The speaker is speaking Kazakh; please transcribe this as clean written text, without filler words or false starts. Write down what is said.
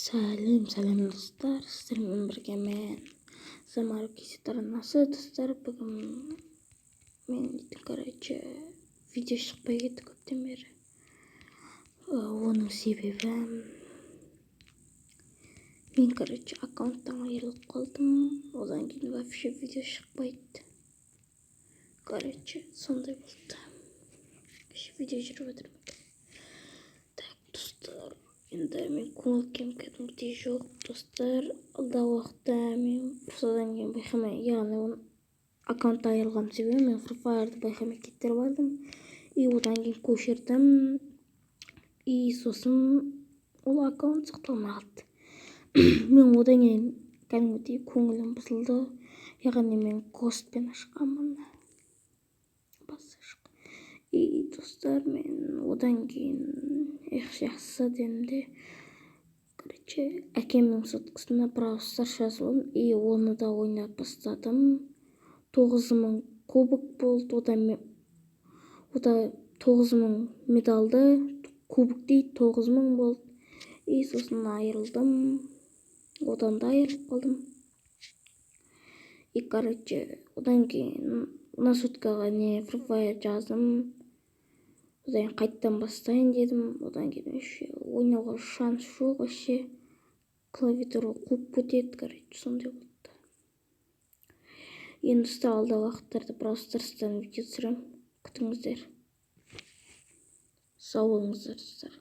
Сәлем достар, сіздермен бірге мен Замаров Кесет арнасы. Достар, бүгін мен видео шықпай кетті көптен бері. Оның себебі мен аккаунттан айырылып қалдым. Одан кейін вообще видео шықпайды. Сондай болды. Видео жүріп жатыр. Так, достар, енді мен көңіл кәдімгідей жоқ, достар. Алдағы уақытта мен содан кейін байқамай, яғни аккаунттан айырылған себебі мен Free Fire'ды байқамай кетіріп алдым. Одан кейін көшірдім. Сосын ол аккаунт сақталмай қалды. Мен одан кейін кәдімгідей көңілім бұзылды. Яғни мен Ghostпен ашқанмын. Достар, мен одан кейін жақсы дедім. Әкемнің соткасына Brawl Stars жазылдым. Оны да ойнап бастадым. 9000 кубок болды. Ода 9000 медалды. Кубок дейді, 9000 болды. Сосын айырылдым. Одан да айырылып қалдым. Одан кейін на соткаға Free Fire жаздым. Одан қайттан бастайын дедім. Одан кейін ойнауға шанс жоқ. Клавиатура қуып кетеді. Сондай болды. Енді алдағы уақыттарда Brawl Stars'тан видео түсіремін. Күтіңіздер. Сау болыңыздар, достар.